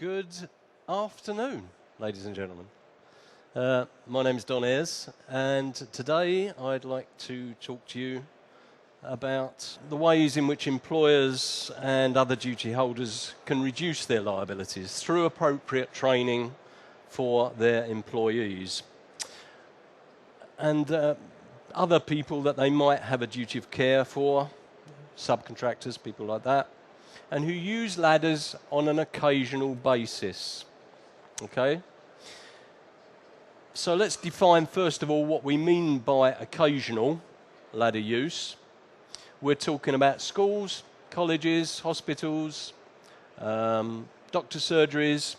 Good afternoon, ladies and gentlemen. My name is Aers, and today I'd like to talk to you about the ways in which employers and other duty holders can reduce their liabilities through appropriate training for their employees and other people that they might have a duty of care for, subcontractors, people like that, and who use ladders on an occasional basis. Okay? So let's define first of all what we mean by occasional ladder use. We're talking about schools, colleges, hospitals, doctor surgeries,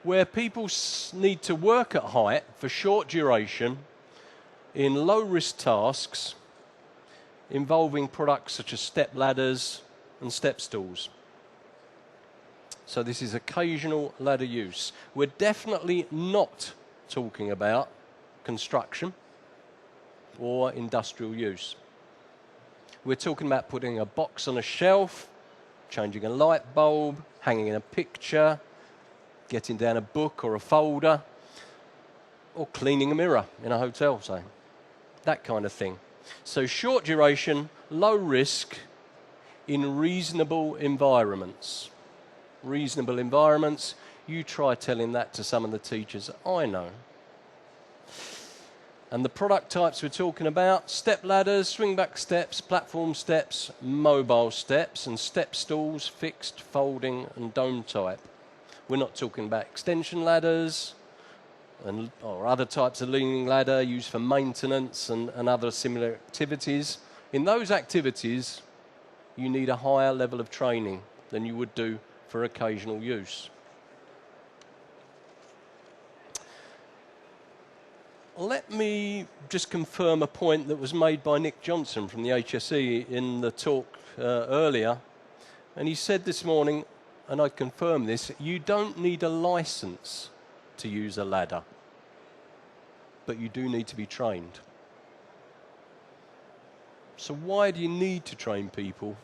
where people need to work at height for short duration in low-risk tasks involving products such as step ladders and step stools. So this is occasional ladder use. We're definitely not talking about construction or industrial use. We're talking about putting a box on a shelf, changing a light bulb, hanging a picture, getting down a book or a folder, or cleaning a mirror in a hotel, say. That kind of thing. So short duration, low risk, in reasonable environments. Reasonable environments, you try telling that to some of the teachers I know. And the product types we're talking about: step ladders, swing back steps, platform steps, mobile steps, and step stools, fixed, folding, and dome type. We're not talking about extension ladders or other types of leaning ladder used for maintenance and other similar activities. In those activities, you need a higher level of training than you would do for occasional use. Let me just confirm a point that was made by Nick Johnson from the HSE in the talk earlier. And he said this morning, and I confirm this, you don't need a license to use a ladder, but you do need to be trained. So why do you need to train people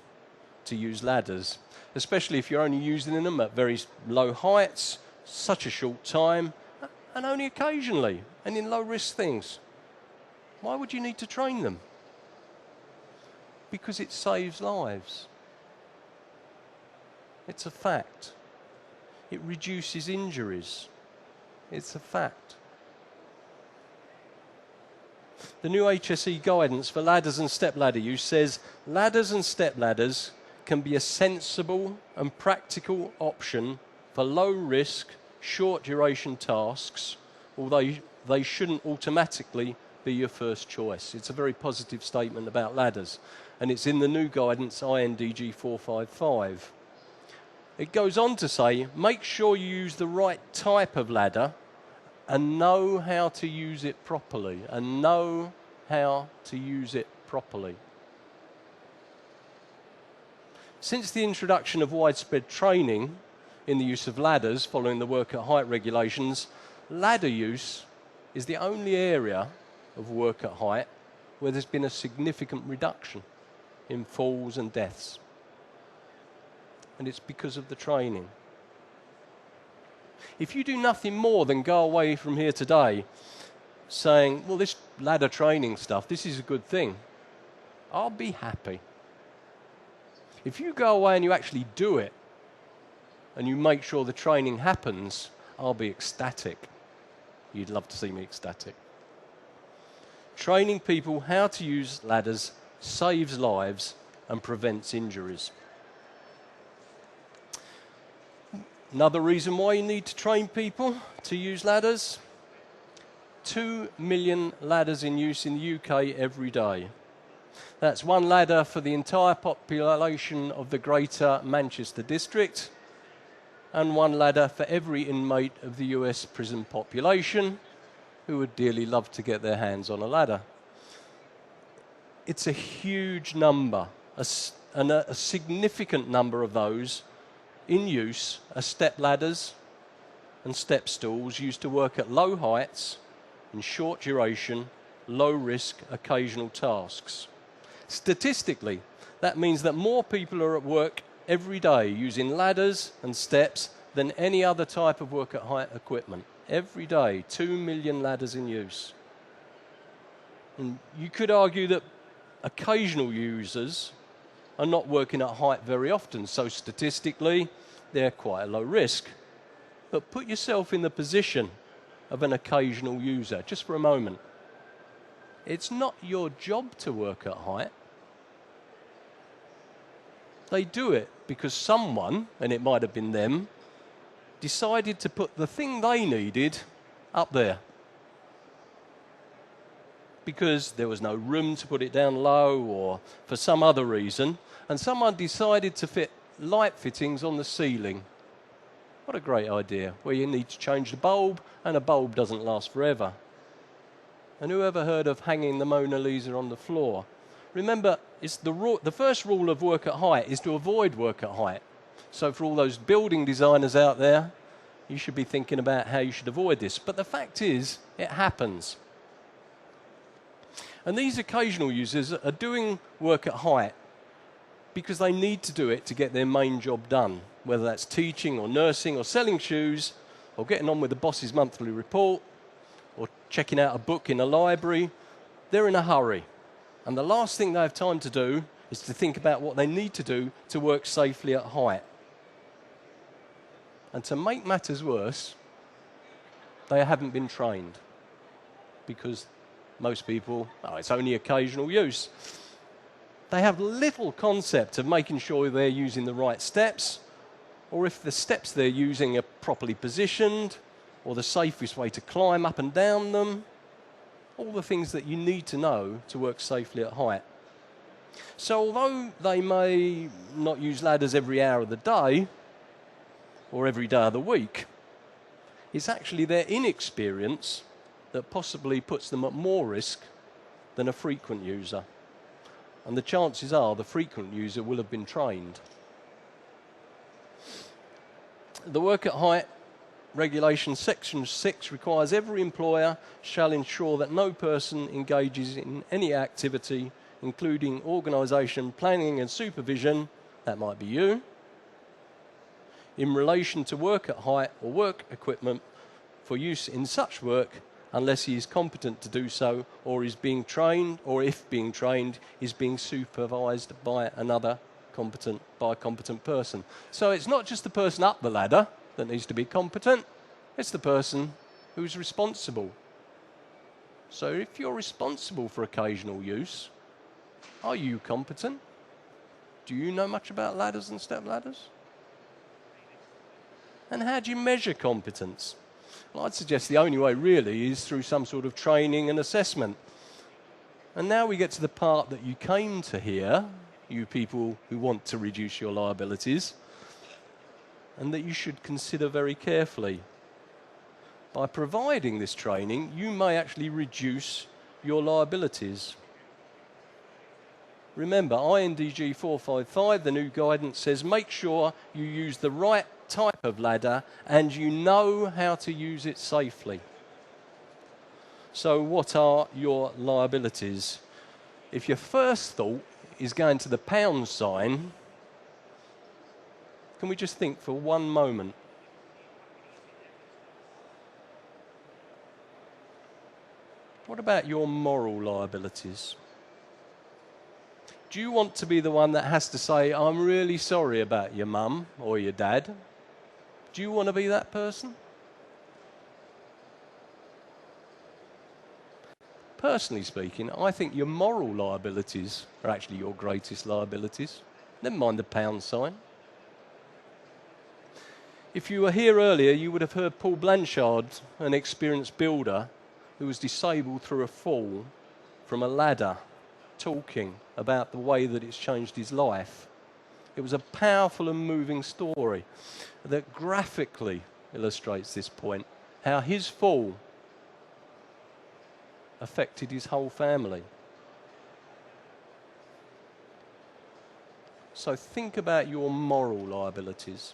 to use ladders, especially if you're only using them at very low heights, such a short time, and only occasionally, and in low-risk things? Why would you need to train them? Because it saves lives. It's a fact. It reduces injuries. It's a fact. The new HSE guidance for ladders and step ladder use says ladders and step ladders can be a sensible and practical option for low-risk, short-duration tasks, although they shouldn't automatically be your first choice. It's a very positive statement about ladders, and it's in the new guidance INDG 455. It goes on to say, make sure you use the right type of ladder and know how to use it properly, and know how to use it properly. Since the introduction of widespread training in the use of ladders following the work at height regulations, ladder use is the only area of work at height where there's been a significant reduction in falls and deaths. And it's because of the training. If you do nothing more than go away from here today saying, well, this ladder training stuff, this is a good thing, I'll be happy. If you go away and you actually do it, and you make sure the training happens, I'll be ecstatic. You'd love to see me ecstatic. Training people how to use ladders saves lives and prevents injuries. Another reason why you need to train people to use ladders: 2 million ladders in use in the UK every day. That's one ladder for the entire population of the Greater Manchester district, and one ladder for every inmate of the US prison population who would dearly love to get their hands on a ladder. It's a huge number, and a significant number of those in use are step ladders and step stools used to work at low heights in short duration, low risk, occasional tasks. Statistically, that means that more people are at work every day using ladders and steps than any other type of work at height equipment. Every day, 2 million ladders in use. And you could argue that occasional users are not working at height very often, so statistically, they're quite a low risk. But put yourself in the position of an occasional user, just for a moment. It's not your job to work at height. They do it because someone, and it might have been them, decided to put the thing they needed up there. Because there was no room to put it down low or for some other reason, and someone decided to fit light fittings on the ceiling. What a great idea, where you need to change the bulb, and a bulb doesn't last forever. And who ever heard of hanging the Mona Lisa on the floor? Remember, it's the first rule of work at height is to avoid work at height. So for all those building designers out there, you should be thinking about how you should avoid this. But the fact is, it happens. And these occasional users are doing work at height because they need to do it to get their main job done, whether that's teaching or nursing or selling shoes or getting on with the boss's monthly report or checking out a book in a library. They're in a hurry. And the last thing they have time to do is to think about what they need to do to work safely at height. And to make matters worse, they haven't been trained because most people, it's only occasional use. They have little concept of making sure they're using the right steps, or if the steps they're using are properly positioned, or the safest way to climb up and down them. All the things that you need to know to work safely at height. So although they may not use ladders every hour of the day, or every day of the week, it's actually their inexperience that possibly puts them at more risk than a frequent user. And the chances are the frequent user will have been trained. The work at height regulation section 6 requires every employer shall ensure that no person engages in any activity, including organisation, planning and supervision, that might be you, in relation to work at height or work equipment for use in such work unless he is competent to do so or is being trained, or if being trained, is being supervised by a competent person. So it's not just the person up the ladder that needs to be competent, it's the person who's responsible. So if you're responsible for occasional use, are you competent? Do you know much about ladders and step ladders? And how do you measure competence? Well, I'd suggest the only way really is through some sort of training and assessment. And now we get to the part that you came to hear, you people who want to reduce your liabilities, and that you should consider very carefully. By providing this training, you may actually reduce your liabilities. Remember, INDG 455, the new guidance says, make sure you use the right type of ladder and you know how to use it safely. So what are your liabilities? If your first thought is going to the pound sign, can we just think for one moment? What about your moral liabilities? Do you want to be the one that has to say, I'm really sorry about your mum or your dad? Do you want to be that person? Personally speaking, I think your moral liabilities are actually your greatest liabilities. Never mind the pound sign. If you were here earlier, you would have heard Paul Blanchard, an experienced builder who was disabled through a fall from a ladder, talking about the way that it's changed his life. It was a powerful and moving story that graphically illustrates this point, how his fall affected his whole family. So think about your moral liabilities.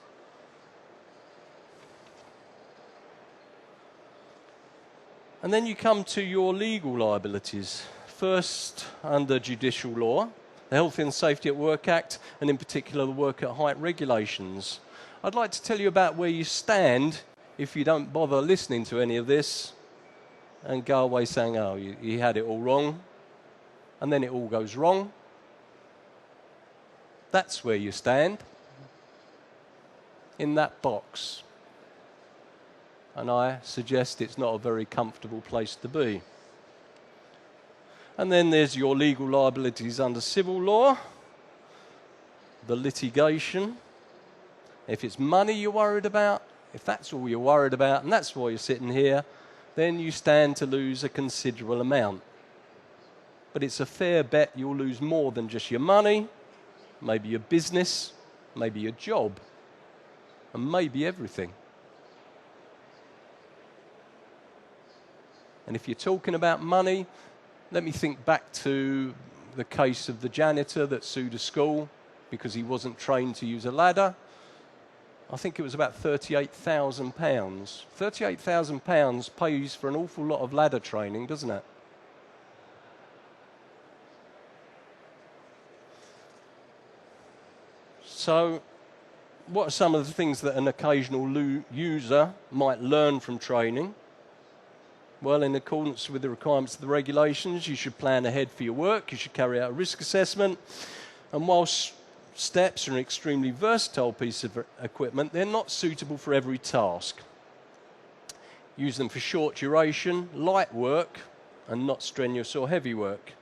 And then you come to your legal liabilities. First, under judicial law, the Health and Safety at Work Act, and in particular the work at height regulations. I'd like to tell you about where you stand if you don't bother listening to any of this and go away saying, oh, you had it all wrong, and then it all goes wrong. That's where you stand, in that box. And I suggest it's not a very comfortable place to be. And then there's your legal liabilities under civil law, the litigation. If it's money you're worried about, if that's all you're worried about, and that's why you're sitting here, then you stand to lose a considerable amount. But it's a fair bet you'll lose more than just your money, maybe your business, maybe your job, and maybe everything. And if you're talking about money, let me think back to the case of the janitor that sued a school because he wasn't trained to use a ladder. I think it was about £38,000. £38,000 pays for an awful lot of ladder training, doesn't it? So, what are some of the things that an occasional user might learn from training? Well, in accordance with the requirements of the regulations, you should plan ahead for your work, you should carry out a risk assessment, and whilst steps are an extremely versatile piece of equipment, they're not suitable for every task. Use them for short duration, light work, and not strenuous or heavy work.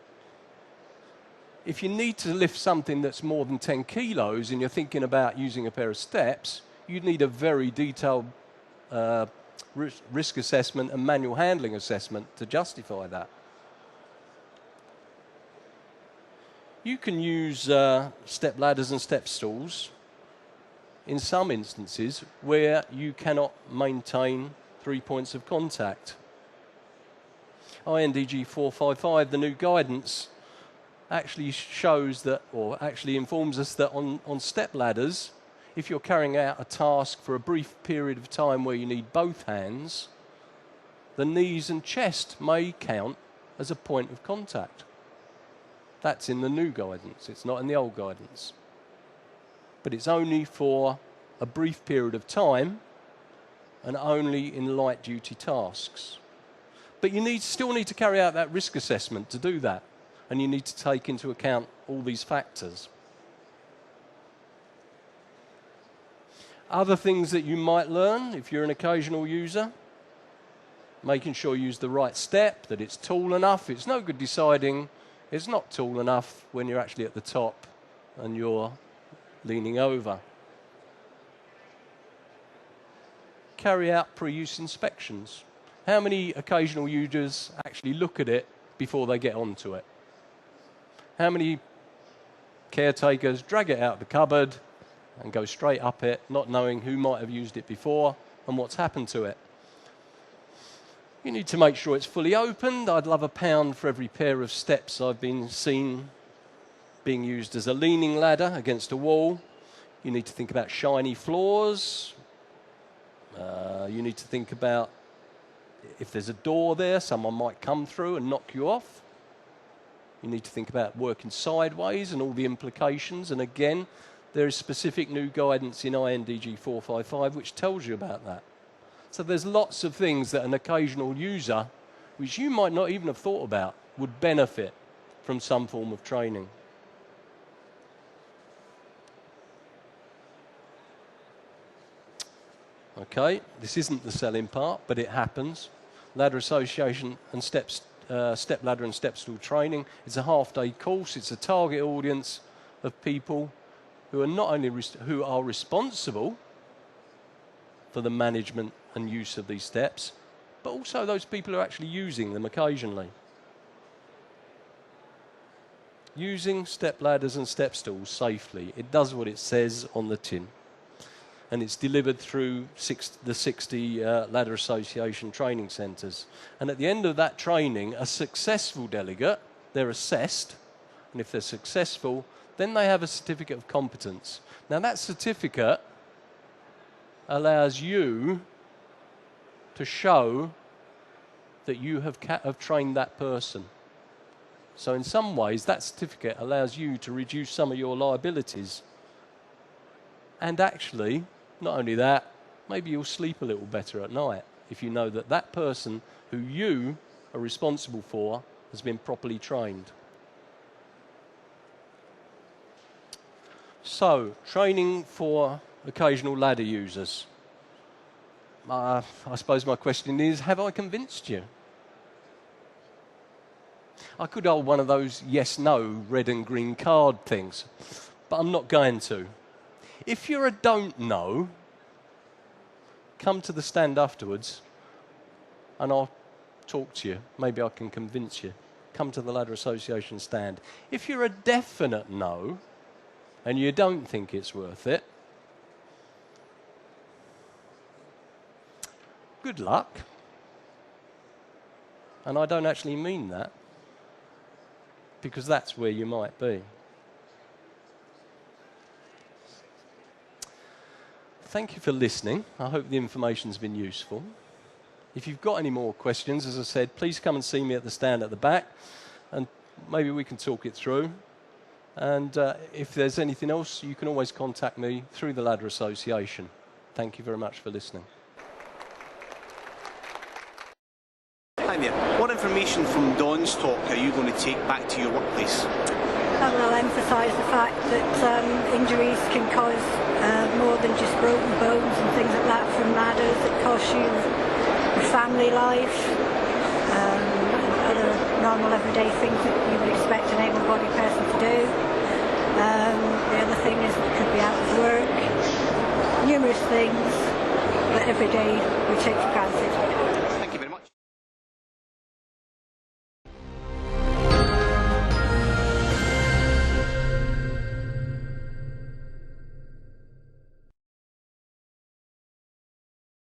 If you need to lift something that's more than 10 kilos and you're thinking about using a pair of steps, you'd need a very detailed risk assessment and manual handling assessment to justify that. You can use step ladders and step stools in some instances where you cannot maintain 3 points of contact. INDG 455, the new guidance, actually shows that, or actually informs us that on step ladders, if you're carrying out a task for a brief period of time where you need both hands, the knees and chest may count as a point of contact. That's in the new guidance, it's not in the old guidance. But it's only for a brief period of time and only in light duty tasks. But you still need to carry out that risk assessment to do that, and you need to take into account all these factors. Other things that you might learn if you're an occasional user: making sure you use the right step, that it's tall enough. It's no good deciding it's not tall enough when you're actually at the top and you're leaning over. Carry out pre-use inspections. How many occasional users actually look at it before they get onto it? How many caretakers drag it out of the cupboard and go straight up it, not knowing who might have used it before and what's happened to it? You need to make sure it's fully opened. I'd love £1 for every pair of steps I've seen being used as a leaning ladder against a wall. You need to think about shiny floors. You need to think about if there's a door there, someone might come through and knock you off. You need to think about working sideways and all the implications. And again, there is specific new guidance in INDG 455 which tells you about that. So there's lots of things that an occasional user, which you might not even have thought about, would benefit from some form of training. Okay, this isn't the selling part, but it happens. Ladder Association and step ladder and step stool training. It's a half-day course. It's a target audience of people who are not only who are responsible for the management and use of these steps, but also those people who are actually using them occasionally. Using step ladders and step stools safely. It does what it says on the tin. And it's delivered through the 60 Ladder Association training centres. And at the end of that training, a successful delegate, they're assessed, and if they're successful, then they have a certificate of competence. Now that certificate allows you to show that you have trained that person. So in some ways, that certificate allows you to reduce some of your liabilities. And actually, not only that, maybe you'll sleep a little better at night if you know that that person who you are responsible for has been properly trained. So, training for occasional ladder users. I suppose my question is, have I convinced you? I could hold one of those yes-no red and green card things, but I'm not going to. If you're a don't know, come to the stand afterwards and I'll talk to you. Maybe I can convince you. Come to the Ladder Association stand. If you're a definite no and you don't think it's worth it, good luck. And I don't actually mean that, because that's where you might be. Thank you for listening. I hope the information's been useful. If you've got any more questions, as I said, please come and see me at the stand at the back, and maybe we can talk it through. And if there's anything else, you can always contact me through the Ladder Association. Thank you very much for listening. Hi there. What information from Dawn's talk are you going to take back to your workplace? I will emphasise the fact that injuries can cause more than just broken bones and things like that from ladders. It costs you your family life, other normal everyday things that you would expect an able-bodied person to do. The other thing is it could be out of work. Numerous things that every day we take for granted.